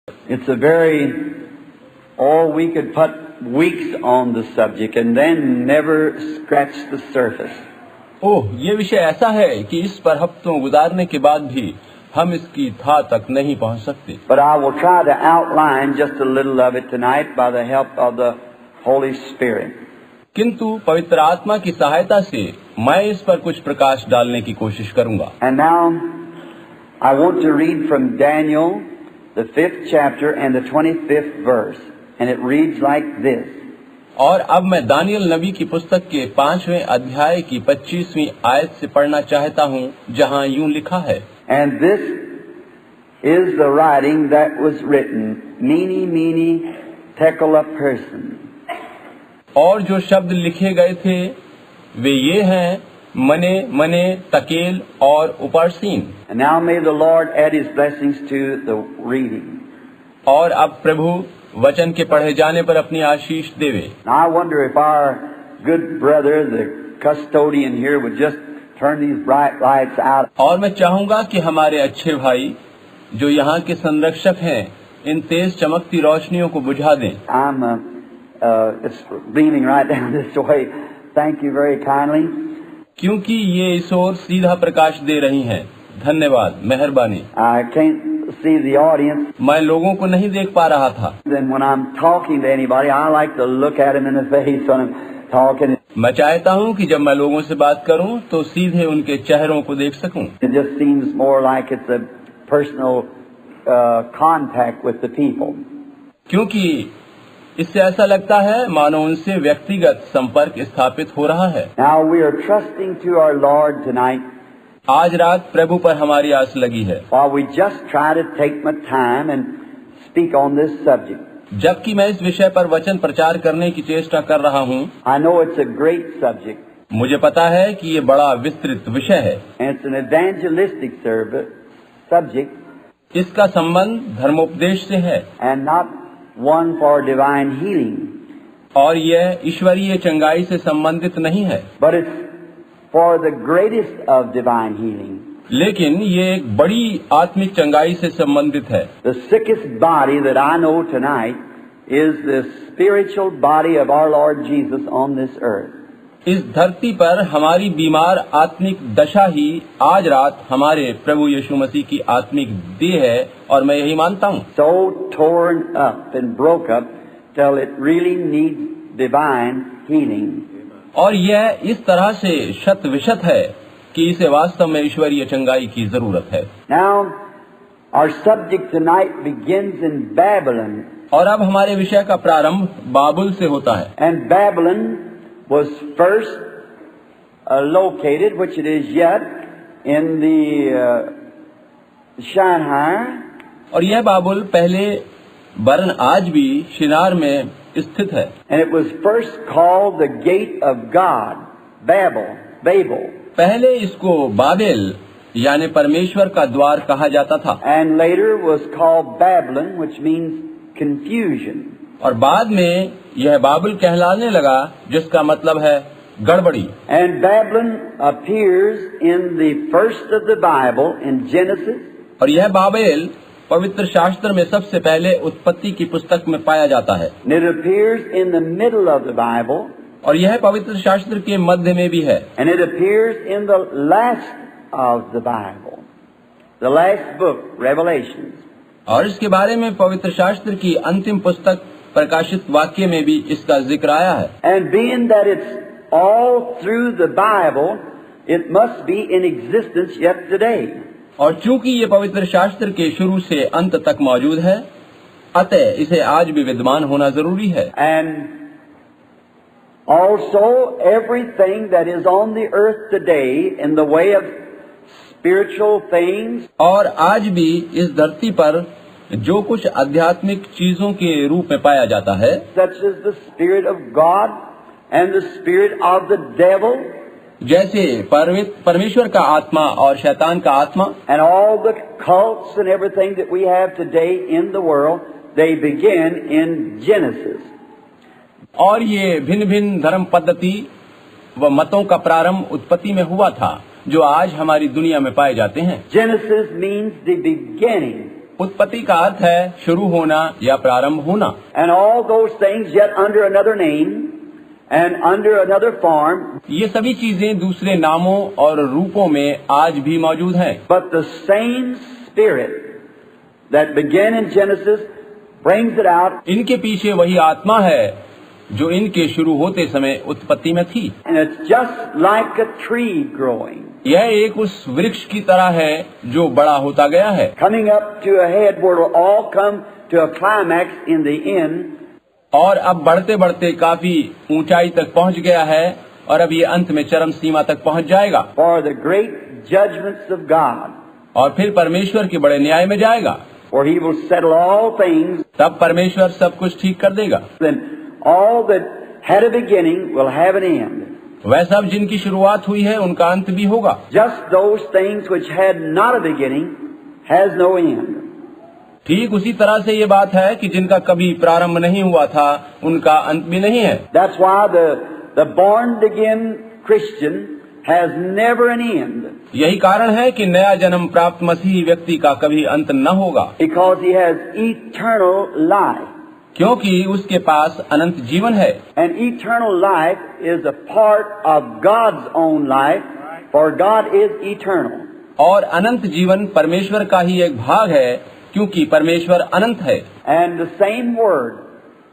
It's a very, we could put weeks on the subject and then never scratch the surface. ओह, ये विषय ऐसा है कि इस पर हफ्तों गुजारने के बाद भी हम इसकी था तक नहीं पहुंच सकते। But I will try to outline just a little of it tonight by the help of the Holy Spirit. किंतु पवित्र आत्मा की सहायता से मैं इस पर कुछ प्रकाश डालने की कोशिश करूंगा। And now I want to read from Daniel, the 5th chapter and the 25th verse, and it reads like this. और अब मैं दानियल नबी की पुस्तक के 5वें अध्याय की 25वीं आयत से पढ़ना चाहता हूँ, जहाँ यूं लिखा है। And this is the writing that was written, mene, tekel person. और जो शब्द लिखे गए थे वे ये हैं, मने, तकेल और उपर्सीन। And now may the Lord add His blessings to the reading. और अब प्रभु वचन के पढ़े जाने पर अपनी आशीष देवे। Now I wonder if our good brother, the custodian here, would just turn these bright lights out. और मैं चाहूंगा कि हमारे अच्छे भाई जो यहाँ के संरक्षक हैं इन तेज चमकती रोशनियों को बुझा दें। It's beaming right down this way. Thank you very kindly. क्योंकि ये इस ओर सीधा प्रकाश दे रही हैं। धन्यवाद, मेहरबानी। I can't see the audience. मैं लोगों को नहीं देख पा रहा था। Then when I'm talking to anybody, I like to look at them in the face when I'm talking. मैं चाहता हूँ कि जब मैं लोगों से बात करूँ तो सीधे उनके चेहरों को देख सकूँ। It just seems more like it's a personal contact with the people. क्योंकि इससे ऐसा लगता है मानो उनसे व्यक्तिगत संपर्क स्थापित हो रहा है। Now we are trusting to our Lord tonight. आज रात प्रभु पर हमारी आस लगी है। While we just try to take my time and speak on this subject. जबकि मैं इस विषय पर वचन प्रचार करने की चेष्टा कर रहा हूँ। I know it's a great subject. मुझे पता है कि ये बड़ा विस्तृत विषय है। And it's an evangelistic subject. इसका संबंध धर्मोपदेश से है। And not one for divine healing. और यह ईश्वरीय चंगाई से संबंधित नहीं है। But it's for the greatest of divine healing. लेकिन ये एक बड़ी आत्मिक चंगाई से संबंधित है। The sickest body that I know tonight is the spiritual body of our Lord Jesus on this earth. इस धरती पर हमारी बीमार आत्मिक दशा ही आज रात हमारे प्रभु यीशु मसीह की आत्मिक देह है, और मैं यही मानता हूँ। So torn up and broke up till it really needs divine healing. और यह इस तरह से शत विशत है कि इसे वास्तव में ईश्वरीय चंगाई की जरूरत है। Now our subject tonight begins in Babylon. और अब हमारे विषय का प्रारंभ बाबुल से होता है। And Babylon was first located, which it is yet, in the Shanghai. और यह बाबुल पहले वरन आज भी शिनार में स्थित है। And it was first called the Gate of God, Babel. पहले इसको बाबेल यानी परमेश्वर का द्वार कहा जाता था। And later was called Babylon, which means confusion. और बाद में यह बाबुल कहलाने लगा, जिसका मतलब है गड़बड़ी। And Babylon appears in the first of the Bible in Genesis. और यह बाबेल पवित्र शास्त्र में सबसे पहले उत्पत्ति की पुस्तक में पाया जाता है। And it appears in the middle of the Bible. और यह पवित्र शास्त्र के मध्य में भी है। And it appears in the last of the Bible, the last book, Revelations. और इसके बारे में पवित्र शास्त्र की अंतिम पुस्तक प्रकाशित वाक्य में भी इसका जिक्र आया है। And being that it's all through the Bible, it must be in existence yet today. और चूंकि ये पवित्र शास्त्र के शुरू से अंत तक मौजूद है, अतः इसे आज भी विद्यमान होना जरूरी है। And also everything that is on the earth today in the way of spiritual things. और आज भी इस धरती पर जो कुछ आध्यात्मिक चीजों के रूप में पाया जाता है, such as the Spirit of God and the spirit of the devil. जैसे परमेश्वर का आत्मा और शैतान का आत्मा। And all the cults and everything that we have today in the world, they begin in Genesis. और ये भिन्न भिन्न धर्म पद्धति व मतों का प्रारंभ उत्पत्ति में हुआ था, जो आज हमारी दुनिया में पाए जाते हैं। Genesis means the beginning. उत्पत्ति का अर्थ है शुरू होना या प्रारंभ होना, And all those things yet under another name and under another form, ये सभी चीजें दूसरे नामों और रूपों में आज भी मौजूद हैं। but the same Spirit that began in Genesis brings it out, इनके पीछे वही आत्मा है जो इनके शुरू होते समय उत्पत्ति में थी। and it's just like a tree growing, यह एक उस वृक्ष की तरह है जो बड़ा होता गया है, coming up to a head where it will all come to a climax in the end, और अब बढ़ते बढ़ते काफी ऊंचाई तक पहुंच गया है और अब ये अंत में चरम सीमा तक पहुंच जाएगा for the great judgments of God, और फिर परमेश्वर के बड़े न्याय में जाएगा। for He will settle all things, तब परमेश्वर सब कुछ ठीक कर देगा। then all that had a beginning will have an end. वह सब जिनकी शुरुआत हुई है उनका अंत भी होगा। Just those things which had not a beginning has no end. ठीक उसी तरह से ये बात है कि जिनका कभी प्रारंभ नहीं हुआ था उनका अंत भी नहीं है। That's why the born again Christian has never an end, यही कारण है कि नया जन्म प्राप्त मसीही व्यक्ति का कभी अंत न होगा, because he has eternal life. क्योंकि उसके पास अनंत जीवन है। And eternal life is a part of God's own life, for God is eternal. और अनंत जीवन परमेश्वर का ही एक भाग है, क्योंकि परमेश्वर अनंत है। And the same word,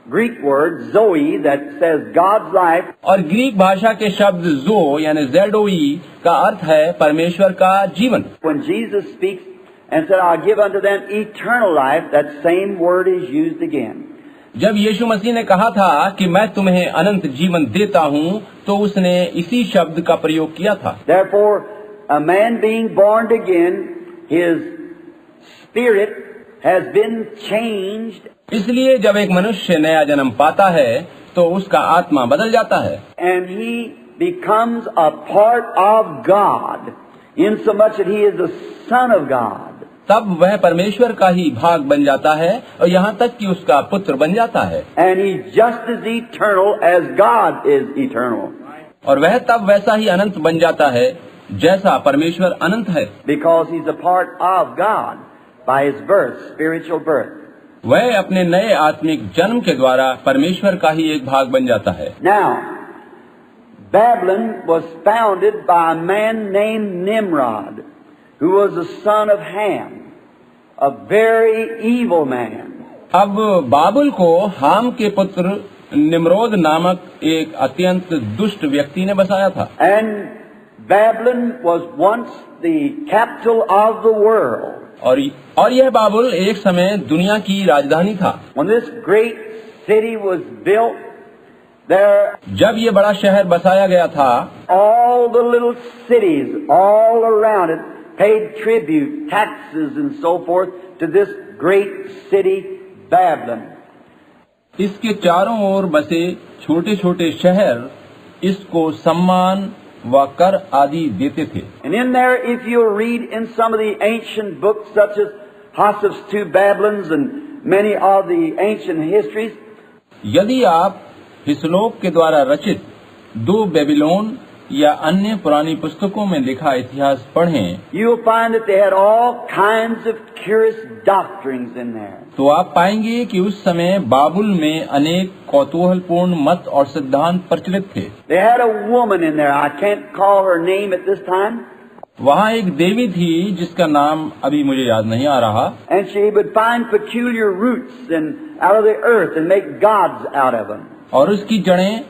Greek word, Zoe, that says God's life, और ग्रीक भाषा के शब्द जो यानी ज़ेडोई का अर्थ है परमेश्वर का जीवन। when Jesus speaks and said, I'll give unto them eternal life, that same word is used again. जब यीशु मसीह ने कहा था कि मैं तुम्हें अनंत जीवन देता हूँ, तो उसने इसी शब्द का प्रयोग किया था। Therefore, a man being born again, his spirit has been changed, इसलिए जब एक मनुष्य नया जन्म पाता है तो उसका आत्मा बदल जाता है and he becomes a part of God, insomuch that he is the Son of God. तब वह परमेश्वर का ही भाग बन जाता है और यहाँ तक कि उसका पुत्र बन जाता है। And he's just as eternal as God is eternal. और वह तब वैसा ही अनंत बन जाता है जैसा परमेश्वर अनंत है, Because he's a part of God by his birth, spiritual birth. वह अपने नए आत्मिक जन्म के द्वारा परमेश्वर का ही एक भाग बन जाता है। Now, Babylon was founded by a man named Nimrod, who was the son of Ham, a very evil man. अब बाबुल को हाम के पुत्र निम्रोद नामक एक अत्यंत दुष्ट व्यक्ति ने बसाया था। And Babylon was once the capital of the world. और यह बाबुल एक समय दुनिया की राजधानी था। When this great city was built, there जब ये बड़ा शहर बसाया गया था, all the little cities all around it paid tribute, taxes and so forth to this great city, Babylon. इसके चारों ओर बसे छोटे छोटे शहर इसको सम्मान व कर आदि देते थे। And in there, if you read in some of the ancient books, such as Joseph's Two Babylons and many of the ancient histories, यदि आप हिस्लोप के द्वारा रचित दो बेबीलोन या अन्य पुरानी पुस्तकों में लिखा इतिहास पढ़ें, you'll find that they had all kinds of curious doctrines in there. तो आप पाएंगे कि उस समय बाबुल में अनेक कौतूहलपूर्ण मत और सिद्धांत प्रचलित थे। They had a woman in there. I can't call her name at this time. वहाँ एक देवी थी जिसका नाम अभी मुझे याद नहीं आ रहा, And she would find peculiar roots and out of the earth and make gods out of them. और उसकी जड़ें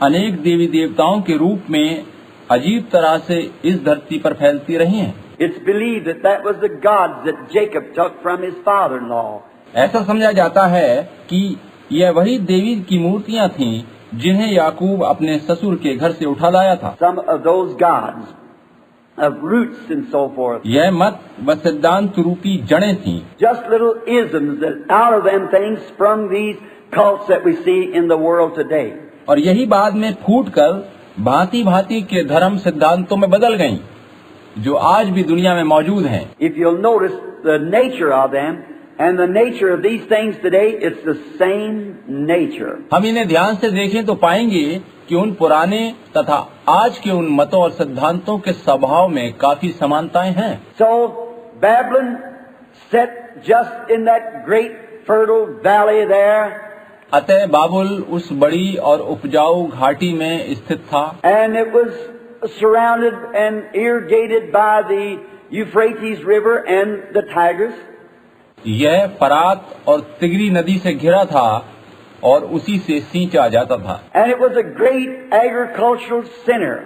अनेक देवी देवताओं के रूप में अजीब तरह से इस धरती पर फैलती रही हैं। It's believed that that was the gods that Jacob took from his father-in-law. ऐसा समझा जाता है कि यह वही देवी की मूर्तियां थीं जिन्हें याकूब अपने ससुर के घर से उठा लाया था। Some of those gods of roots and so forth. यह मत व सिद्धांत रूपी जड़ें थीं। Just little isms that out of them things sprung these cults that we see in the world today. और यही बाद में फूटकर भांति भांति के धर्म सिद्धांतों में बदल गईं, जो आज भी दुनिया में मौजूद हैं। If you'll notice the nature of them and the nature of these things today, it's the same nature. हम इन्हें ध्यान से देखें तो पाएंगे कि उन पुराने तथा आज के उन मतों और सिद्धांतों के स्वभाव में काफी समानताएं हैं। So Babylon set just in that great fertile valley there. अतः बाबुल उस बड़ी और उपजाऊ घाटी में स्थित था, And it was surrounded and irrigated by the Euphrates River and the Tigris. यह फरात और तिगरी नदी से घिरा था और उसी से सींचा जाता था। And it was a great agricultural center.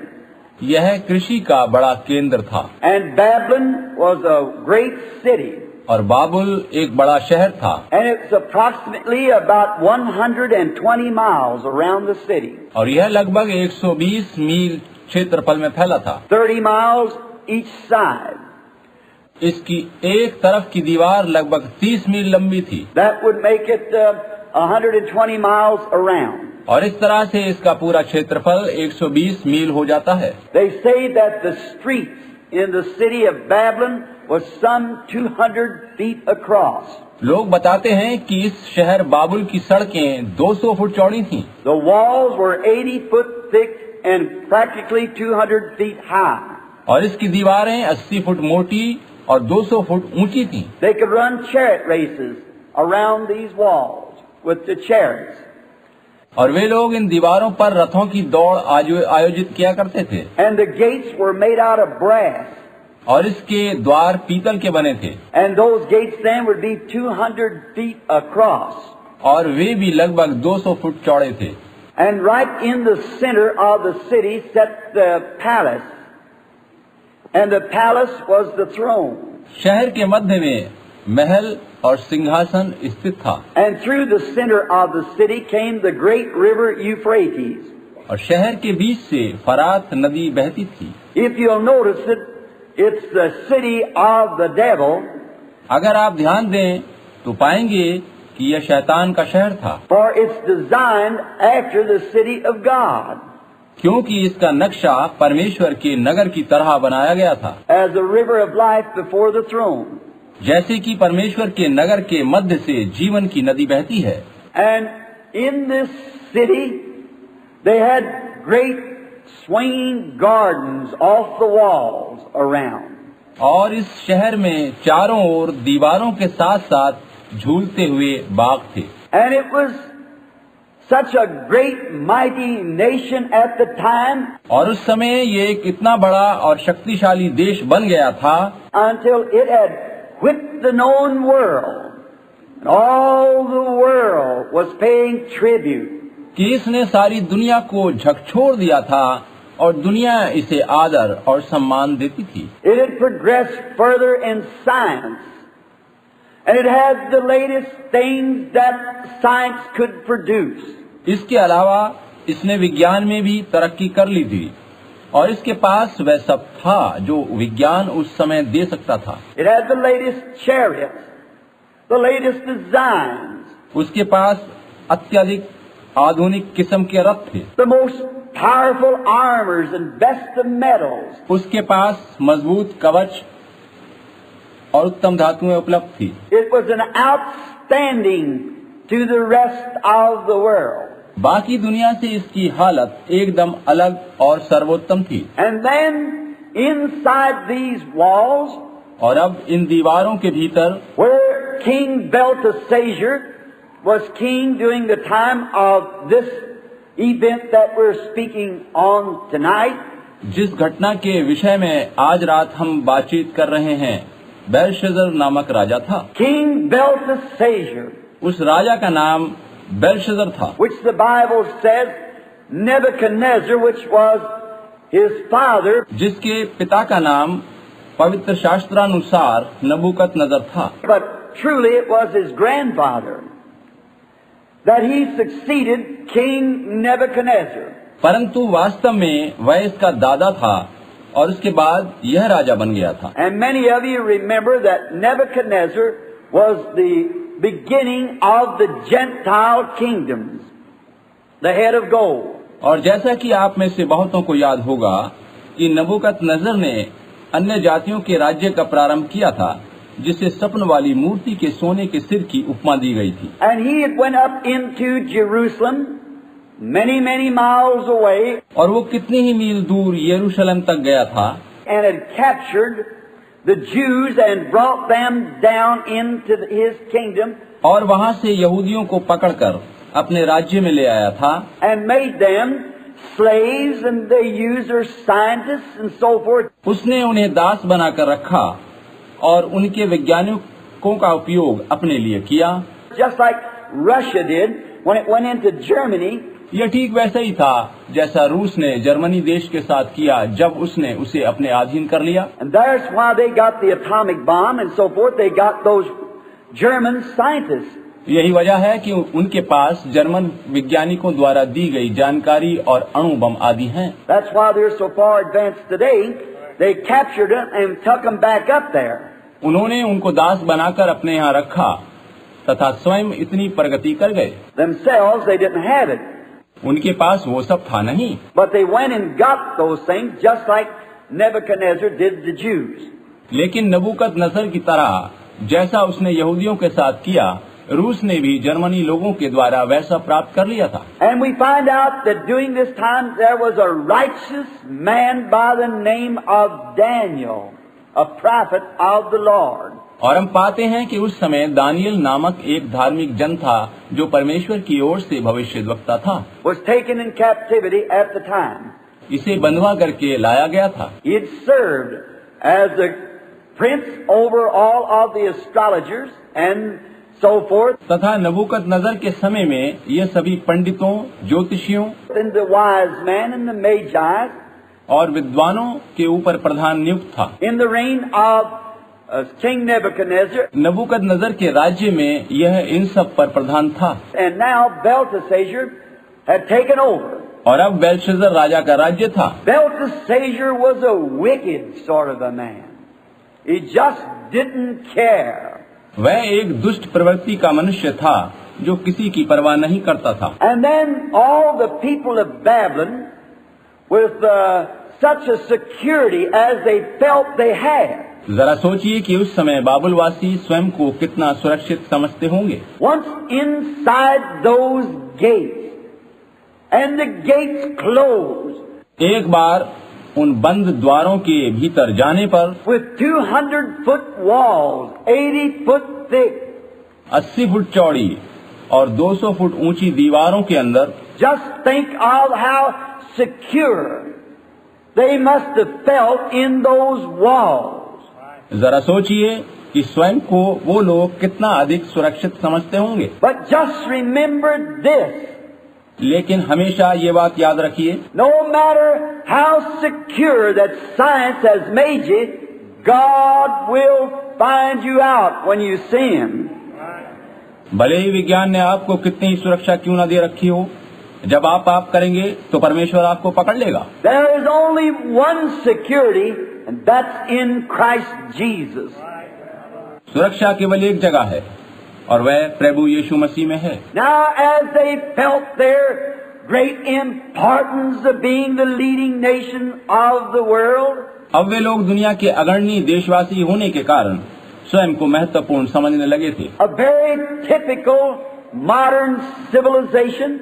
यह कृषि का बड़ा केंद्र था। And Babylon was a great city. और बाबुल एक बड़ा शहर था। And it's approximately about 120 miles around the city. और यह लगभग 120 मील क्षेत्रफल में फैला था। 30 miles each side. इसकी एक तरफ की दीवार लगभग 30 मील लंबी थी। That would make it 120 miles around. और इस तरह से इसका पूरा क्षेत्रफल 120 मील हो जाता है। They say that the streets in the city of Babylon was some 200 feet across. लोग बताते हैं कि इस शहर बाबुल की सड़कें 200 फुट चौड़ी थीं। The walls were 80 foot thick and practically 200 feet high. और इसकी दीवारें 80 फुट मोटी और 200 फुट ऊंची थीं। They could run chariot races around these walls with the chariots. और वे लोग इन दीवारों पर रथों की दौड़ आयोजित किया करते थे। And the gates were made out of brass. और इसके द्वार पीतल के बने थे। And those gates then would be 200 feet across. और वे भी लगभग 200 फुट चौड़े थे। And right in the center of the city sat the palace. And the palace was the throne. शहर के मध्य में महल और सिंहासन स्थित था। And through the center of the city came the great river Euphrates. और शहर के बीच से फरात नदी बहती थी। If you'll notice it, it's the city of the devil. अगर आप ध्यान दें तो पाएंगे कि यह शैतान का शहर था। For it's designed after the city of God. क्योंकि इसका नक्शा परमेश्वर के नगर की तरह बनाया गया था। As a river of life before the throne. जैसे कि परमेश्वर के नगर के मध्य से जीवन की नदी बहती है। And in this city, they had great swinging gardens off the walls around. और इस शहर में चारों ओर दीवारों के साथ साथ झूलते हुए बाग थे। And it was such a great mighty nation at the time. और उस समय ये एक इतना बड़ा और शक्तिशाली देश बन गया था Until it had whipped the known world. And all the world was paying tribute. कि इसने सारी दुनिया को झकझोर दिया था और दुनिया इसे आदर और सम्मान देती थी। It had progressed further in science. And it had the latest things that science could produce. इसके अलावा इसने विज्ञान में भी तरक्की कर ली थी और इसके पास वह सब था जो विज्ञान उस समय दे सकता था। It had the latest chariots, the latest designs. उसके पास अत्यधिक आधुनिक किस्म के रथ थे। The most powerful armors and best of metals. उसके पास मजबूत कवच और उत्तम धातुएं उपलब्ध थी। It was an outstanding to the rest of the world. बाकी दुनिया से इसकी हालत एकदम अलग और सर्वोत्तम थी। And then inside these walls, और अब इन दीवारों के भीतर where King Belteshazzar was king during the time of this event that we're speaking on tonight, जिस घटना के विषय में आज रात हम बातचीत कर रहे हैं, बेलशस्सर नामक राजा था। King Belteshazzar, उस राजा का नाम बेलशस्सर था, which the Bible says Nebuchadnezzar, which was his father, जिसके पिता का नाम पवित्र शास्त्रानुसार नबूकदनेस्सर था। but truly it was his grandfather, that he succeeded King Nebuchadnezzar. परंतु वास्तव में वह इसका दादा था और उसके बाद यह राजा बन गया था। And many of you remember that Nebuchadnezzar was the beginning of the Gentile kingdoms, the head of gold. और जैसा कि आप में से बहुतों को याद होगा कि नबूकदनेस्सर ने अन्य जातियों के राज्य का प्रारंभ किया था, जिसे स्वप्न वाली मूर्ति के सोने के सिर की उपमा दी गई थी। And he had went up into Jerusalem, many miles away, और वो कितने ही मील दूर यरूशलेम तक गया था and had captured the Jews and brought them down into his kingdom और वहां से यहूदियों को पकड़कर अपने राज्य में ले आया था and made them slaves, and they used their scientists and so forth. उसने उन्हें दास बनाकर रखा और उनके वैज्ञानिकों का उपयोग अपने लिए किया। Just like Russia did when it went into Germany. यह ठीक वैसा ही था जैसा रूस ने जर्मनी देश के साथ किया जब उसने उसे अपने अधीन कर लिया। And that's why they got the atomic bomb and so forth. They got those German scientists. यही वजह है कि उनके पास जर्मन वैज्ञानिकों द्वारा दी गई जानकारी और अणु बम आदि हैं। That's why they're so far advanced today. They captured them and took them back up there. उन्होंने उनको दास बनाकर अपने यहाँ रखा तथा स्वयं इतनी प्रगति कर गए। Themselves, they didn't have it. उनके पास वो सब था नहीं, But they went and got those things just like Nebuchadnezzar did the Jews. लेकिन नबूकदनेस्सर की तरह जैसा उसने यहूदियों के साथ किया, रूस ने भी जर्मनी लोगों के द्वारा वैसा प्राप्त कर लिया था। And we find out that during this time there was a righteous man by the name of Daniel, a prophet of the Lord. और हम पाते हैं कि उस समय दानियल नामक एक धार्मिक जन था जो परमेश्वर की ओर से भविष्यद्वक्ता था। Was taken in captivity at the time. इसे बंधवा करके लाया गया था। He had served as the prince over all of the astrologers and so forth. तथा नबूकदनेस्सर के समय में ये सभी पंडितों, ज्योतिषियों And the wise men and the magi और विद्वानों के ऊपर प्रधान नियुक्त था। in the reign of King Nebuchadnezzar. नबूकदनेस्सर के राज्य में यह इन सब पर प्रधान था। And now Belteshazzar had taken over. और अब बेलशस्सर राजा का राज्य था। Belteshazzar was a wicked sort of a man. He just didn't care. वह एक दुष्ट प्रवृत्ति का मनुष्य था जो किसी की परवाह नहीं करता था। And then all the people of Babylon, with such a security as they felt they had. जरा सोचिए कि उस समय बाबुलवासी स्वयं को कितना सुरक्षित समझते होंगे। Once inside those gates, and the gates closed. एक बार उन बंद द्वारों के भीतर जाने पर With 200-foot walls, 80 foot thick. 80 foot चौड़ी और 200 फुट ऊंची दीवारों के अंदर Just think of how secure they must have felt in those walls. जरा सोचिए कि स्वयं को वो लोग कितना अधिक सुरक्षित समझते होंगे। But just remember this. लेकिन हमेशा ये बात याद रखिए, No matter how secure that science has made you, God will find you out when you sin. भले ही विज्ञान ने आपको कितनी सुरक्षा क्यों न दे रखी हो, जब आप पाप करेंगे तो परमेश्वर आपको पकड़ लेगा। There is only one security, and that's in Christ Jesus. सुरक्षा केवल एक जगह है और वह प्रभु यीशु मसीह में है। Now, as they felt their great importance of being the leading nation of the world, अब वे लोग दुनिया के अग्रणी देशवासी होने के कारण स्वयं को महत्वपूर्ण समझने लगे थे। a very typical modern civilization,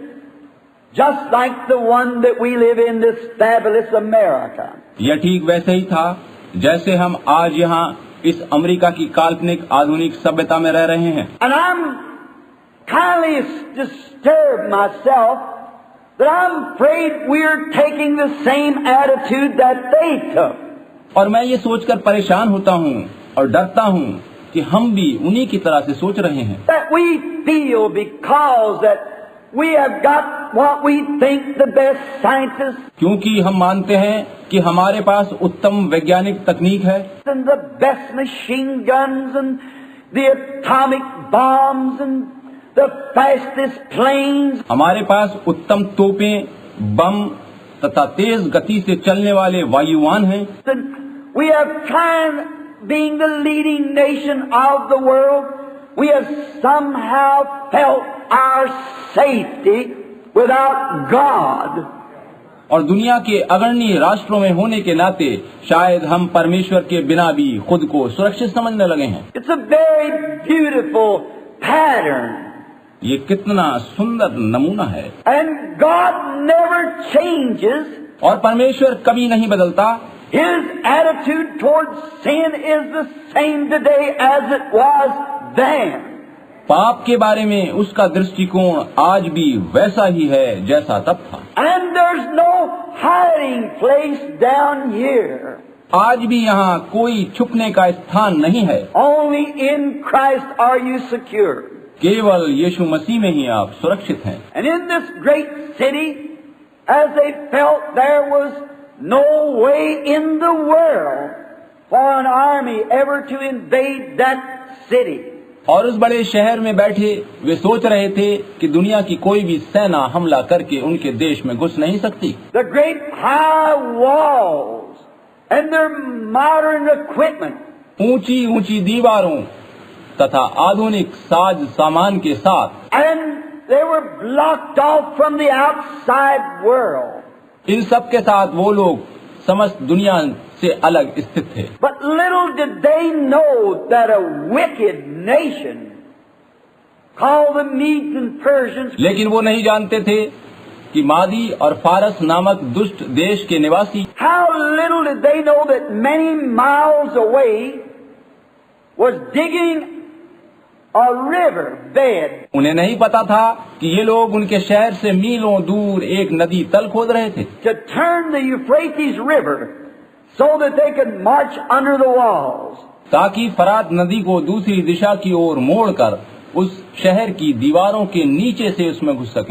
just like the one that we live in, this fabulous America. यह ठीक वैसे ही था जैसे हम आज यहाँ इस अमेरिका की काल्पनिक आधुनिक सभ्यता में रह रहे हैं। And I'm kindly disturbed myself that I'm afraid we're taking the same attitude that they took. और मैं ये सोचकर परेशान होता हूँ और डरता हूँ कि हम भी उन्हीं की तरह से सोच रहे हैं। That we feel because that we have got what we think the best scientists क्योंकि हम मानते हैं कि हमारे पास उत्तम वैज्ञानिक तकनीक है and the best machine guns and the atomic bombs and the fastest planes. हमारे पास उत्तम तोपें, बम तथा तेज गति से चलने वाले वायुयान हैं। And we have tried being the leading nation of the world. We have somehow felt our safety without God. और दुनिया के अग्रणी राष्ट्रों में होने के नाते शायद हम परमेश्वर के बिना भी खुद को सुरक्षित समझने लगे हैं। It's a very beautiful pattern. ये कितना सुंदर नमूना है। And God never changes. और परमेश्वर कभी नहीं बदलता। His attitude towards sin is the same today as it was then. पाप के बारे में उसका दृष्टिकोण आज भी वैसा ही है जैसा तब था। And there's no hiding place down here. आज भी यहाँ कोई छुपने का स्थान नहीं है। Only in Christ are you secure. केवल यीशु मसीह में ही आप सुरक्षित हैं। And in this great city, as they felt there was no way in the world for an army ever to invade that city. और उस बड़े शहर में बैठे वे सोच रहे थे कि दुनिया की कोई भी सेना हमला करके उनके देश में घुस नहीं सकती। The great high walls and their modern equipment. ऊंची ऊंची दीवारों तथा आधुनिक साज सामान के साथ। And they were blocked off from the outside world. इन सब के साथ वो लोग समस्त दुनिया से अलग स्थित थे। But little did they know that a wicked nation called the Medes and Persians, लेकिन वो नहीं जानते थे कि मादी और फारस नामक दुष्ट देश के निवासी, how little did they know that many miles away was digging a river bed. उन्हें नहीं पता था कि ये लोग उनके शहर से मीलों दूर एक नदी तल खोद रहे थे, To turn the Euphrates River so that they could march under the walls. ताकि फरात नदी को दूसरी दिशा की ओर मोड़कर उस शहर की दीवारों के नीचे से उसमें घुस सकें।